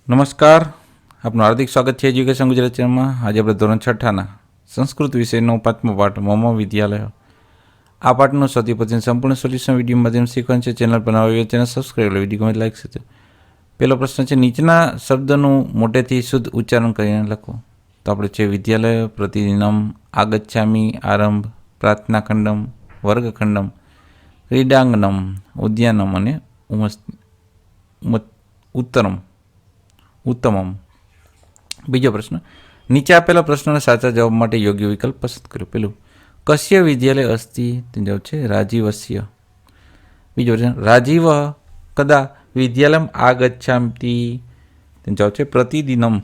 નમસ્કાર, આપનું હાર્દિક સ્વાગત છે એજ્યુકેશન ગુજરાત ચેનલમાં. આજે આપણે ધોરણ 6ના સંસ્કૃત વિષયનો 5મો પાઠ મમ વિદ્યાલય. આ પાઠનું સૌથી પ્રથમ સંપૂર્ણ સોલ્યુશન વિડીયો માધ્યમ શીખવાનું છે. ચેનલ પર નવા હોય ચેનલ સબસ્ક્રાઈબ કરો, વિડીયો ગમે લાઈક છે. પહેલો પ્રશ્ન છે, નીચેના શબ્દનું મોટેથી શુદ્ધ ઉચ્ચારણ કરીને લખો. તો આપણે છે વિદ્યાલય, પ્રતિદિનમ, આગચ્છામી, આરંભ, પ્રાર્થનાખંડમ, વર્ગખંડમ, ક્રીડાંગણમ, ઉદ્યાનમ અને ઉત્તમમ. બીજો પ્રશ્ન, નીચે આપેલા પ્રશ્નોના સાચા જવાબ માટે યોગ્ય વિકલ્પ પસંદ કર્યો. પેલું, કસ્ય વિદ્યાલય અસ્તિ? તેનો જવાબ છે રાજીવસ્ય. બીજો પ્રશ્ન, રાજીવ કદા વિદ્યાલયમ આગચ્છામિ? તેનો જવાબ છે પ્રતિદિનમ.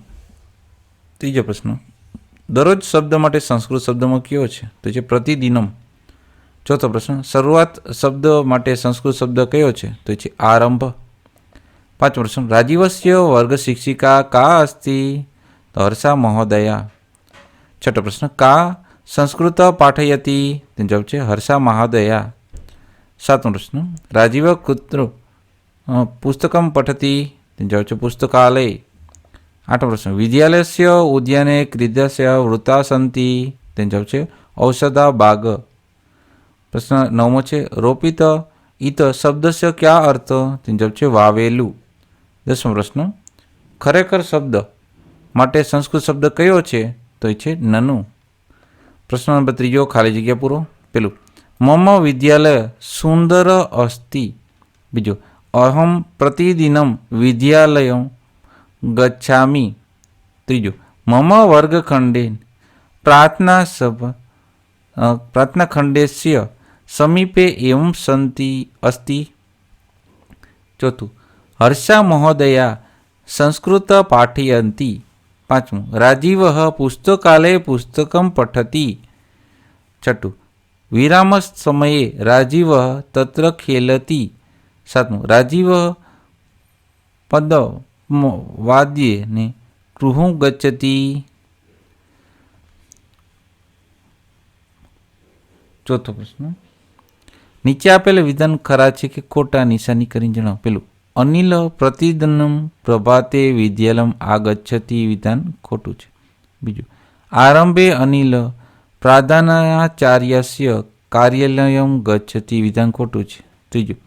ત્રીજો પ્રશ્ન, દરરોજ શબ્દ માટે સંસ્કૃત શબ્દમાં કયો છે? તો છે પ્રતિદિનમ. ચોથો પ્રશ્ન, શરૂઆત શબ્દ માટે સંસ્કૃત શબ્દ કયો છે? તો છે આરંભ. પાંચમો પ્રશ્ન, રાજીવસ્ય વર્ગ શિક્ષિકા કા અસ્તિ? તો હર્ષા મહોદયા. છઠ્ઠો પ્રશ્ન, કા સંસ્કૃત પાઠયતી? તેનો જવાબ છે હર્ષા મહોદયા. સાતમો પ્રશ્ન, રાજીવ કુત્ર પુસ્તકમ પઠતી? તેનો જવાબ છે પુસ્તકાલય. આઠમો પ્રશ્ન, વિદ્યાલયસ્ય ઉદ્યાને ક્રીડાસ્ય વૃત્તા સંતિ? તેનો જવાબ છે ઔષધા બાગ. પ્રશ્ન નવમો છે, રોપિત ઈત શબ્દસ્ય ક્યા અર્થ? તેનો જવાબ છે વાવેલું. દસમો પ્રશ્ન, ખરેખર શબ્દ માટે સંસ્કૃત શબ્દ કયો છે? તો એ છે નનુ. પ્રશ્ન નંબર ત્રીજો, ખાલી જગ્યા પૂરો. પેલું, મમ વિદ્યાલય સુંદર અસ્તિ. બીજો, અહમ પ્રતિદિનમ વિદ્યાલય ગચ્છામિ. ત્રીજો, મમ વર્ગખંડે પ્રાર્થનાખંડેસ્ય સમીપે એવં સંતિ અસ્તિ. ચોથું, હર્ષા મહોદયા સંસ્કૃત પાઠયંતી. પાંચમું, રાજીવ પુસ્તકાલય પુસ્તકમ પઠતી. છઠ્ઠું, વિરામ સમયે રાજીવ તત્ર ખેલતી. સાતમું, રાજીવ પદ વાદ્યે ને ગૃહં ગચ્છતી. ચોથો પ્રશ્ન, નીચે આપેલ વિધાન ખરા છે કે ખોટા? નિશાની કરીને જણાવો. પેલું, અનિલ પ્રતિદિનમ પ્રભાતે વિદ્યાલયમ આગચ્છતિ. વિધાન ખોટું છે. બીજું, આરંભે અનિલ પ્રાધાનાચાર્યસ્ય કાર્યાલયમ ગચ્છતિ. વિધાન ખોટું છે. ત્રીજું,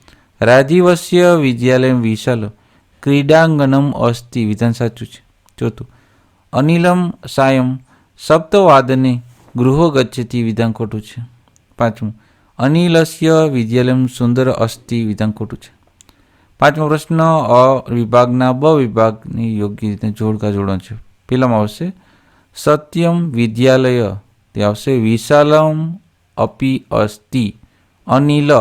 રાજીવસ્ય વિદ્યાલયમ વિશાલ ક્રીડાંગણમ અસ્તિ. વિધાન સાચું છે. ચોથું, અનિલમ સાયં સપ્તવાદને ગૃહો ગચ્છતિ. વિધાન ખોટું છે. પાંચમું, અનિલસ્ય વિદ્યાલયમ સુંદર અસ્તિ. વિધાન ખોટું છે. પાંચમો પ્રશ્ન, અ વિભાગના બ વિભાગની યોગ્ય રીતે જોડકા જોડો છે. પેલામાં આવશે સત્યમ વિદ્યાલય, તે આવશે વિશાલમ અપી અસ્તિ. અનિલ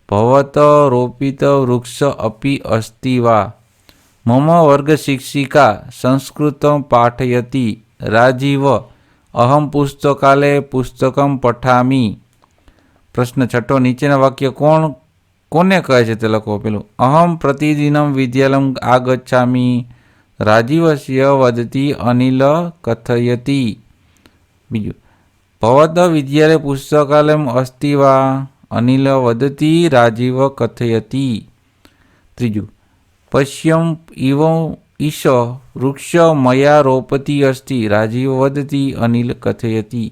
ભવત રોપિત વૃક્ષ અપી અસ્તિ વા. મમ વર્ગ શિક્ષિકા સંસ્કૃતમ પાઠયતી. રાજીવ અહમ પુસ્તકાલય પુસ્તકમ પઠામી. પ્રશ્ન છઠ્ઠો, નીચેના વાક્ય કોને કહે છે તે લખો. પેલું, અહમ પ્રતિદિનમ વિદ્યાલયમ આગચ્છામિ રાજીવસ્ય વદતી અનિલ કથયતી. બીજું, ભવત વિદ્યાલય પુસ્તકાલયમ અસ્તિ વા. અનિલ વદતી રાજીવ કથયતી. ત્રીજું, પશ્યમ ઇવ ઈશ વૃક્ષ મયા રોપતી અસ્તિ. રાજીવ વદતી અનિલ કથયતી.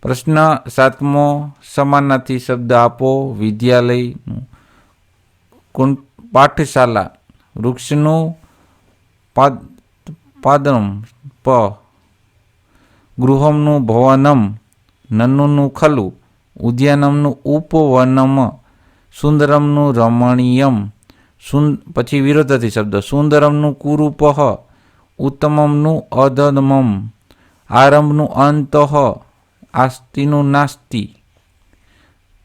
પ્રશ્ન સાતમો, સમાનાર્થી શબ્દ આપો. વિદ્યાલયનું પાઠશાલા, વૃક્ષનું પાદનમ પ, ગૃહમનું ભવનમ, નન્નુનું ખલું, ઉદ્યાનમનું ઉપવનમ, સુંદરમનું રમણીયમ. પછી વિરોધાર્થી શબ્દ, સુંદરમનું કુરૂપહ, ઉત્તમમનું અધમમ, આરંભનું અંતઃ, આસ્તિનું નાસ્તિ.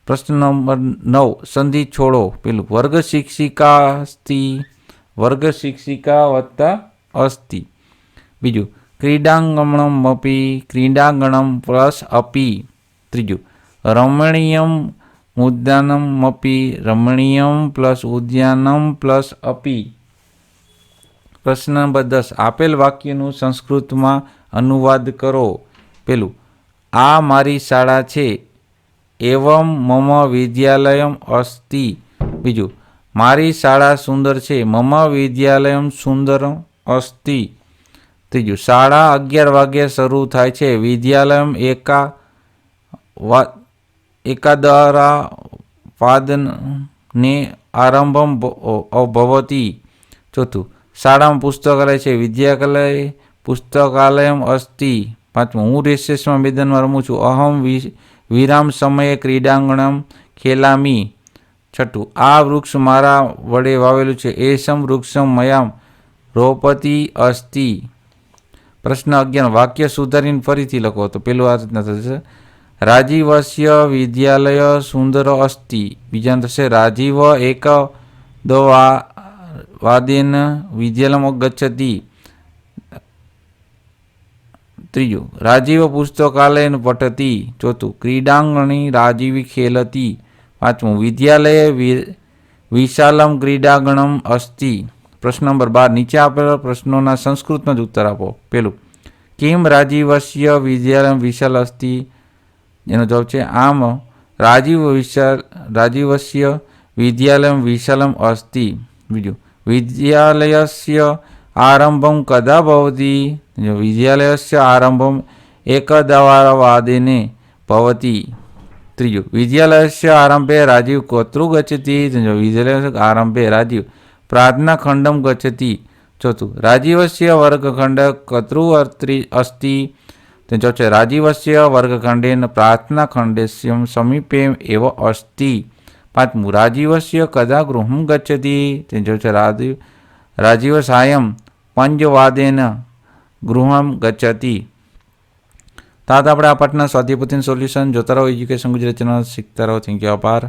પ્રશ્ન નંબર 9, સંધિ છોડો. પેલું, વર્ગ શિક્ષિકા અસ્તિ. વર્ગ શિક્ષિકા વત્તા અસ્તિ. બીજું, ક્રીડાંગણમ અપી. ક્રીડાંગણમ પ્લસ અપી. ત્રીજું, રમણીયમ ઉદ્યાનમ અપી. રમણીયમ પ્લસ ઉદ્યાનમ પ્લસ અપી. પ્રશ્ન નંબર 10, આપેલ વાક્યનું સંસ્કૃતમાં અનુવાદ કરો. પેલું, આ મારી શાળા છે. એવમ મમ વિદ્યાલયમ અસ્તિ. બીજું, મારી શાળા સુંદર છે. મમ વિદ્યાલયમ સુંદરમ अस्ति। ત્રીજું, શાળા 11 વાગ્યે શરૂ થાય છે, વિદ્યાલયમ એકાદરા વાદને આરંભમ ભવતી। ચોથું, શાળામાં પુસ્તકાલય છે, વિદ્યાલય પુસ્તકાલયમ અસ્તિ। પાંચમું, હું રિસેસમાં મેદાનમાં રમું છું, અહમ વિરામ સમયે ક્રીડાંગણમ ખેલામી। છઠ્ઠું, આ વૃક્ષ મારા વડે વાવેલું છે, એસમ વૃક્ષમ મયામ રોપતી અસ્તિ। પ્રશ્ન 11, વાક્ય સુધારીને ફરીથી લખો તો પેલું આ રીતના થશે, રાજીવસ્ય વિદ્યાલય સુંદર અસ્તિ। બીજાનું થશે, રાજીવ એક વાદેન વિદ્યાલયમ ગચ્છતિ। ત્રીજું, રાજીવ પુસ્તકાલયન પઠતી। ચોથું, ક્રીડાંગણી રાજીવી ખેલતી। પાંચમું, વિદ્યાલયે વિશાલમ ક્રીડાંગણમ અસ્તિ। પ્રશ્ન નંબર 12, નીચે આપેલા પ્રશ્નોના સંસ્કૃતમાં જ ઉત્તર આપો। પેલું, કિમ રાજીવસ્ય વિદ્યાલયમ વિશાલ અસ્તિ? એનો જવાબ છે આમ રાજીવસ્ય વિદ્યાલયમ વિશાલમ અસ્તિ। બીજું, વિદ્યાલયસ્ય આરંભમ કદા ભવતી? વિદ્યાલયસ્ય આરંભમ એકદવાદને ભવતી। ત્રીજું, વિદ્યાલયસ્ય આરંભે રાજીવ કતૃ ગચ્છતિ? વિદ્યાલયસ્ય આરંભે રાજીવ પ્રાર્થના ખંડમ ગચ્છતિ। ચોથું, રાજીવસ્ય વર્ગખંડ કતૃ અસ્તિ? ચોથું છે, રાજીવસ્ય વર્ગખંડેન પ્રાર્થના ખંડસ્ય સમીપે એવ અસ્તિ। પાંચમું, રાજીવસ્ય કદા ગૃહમ ગચ્છતિ? ચોથું છે, રાજીવ સાયં પંચવાદેન ગૃહમ ગચ્છતિ। તો આપણે આ પાઠના સ્વાધ્યાય પોથીનું સોલ્યુશન જોતા રહો, એજ્યુકેશન ગુજરાતી ચેનલ શીખતા રહો। થેન્ક યુ, આભાર।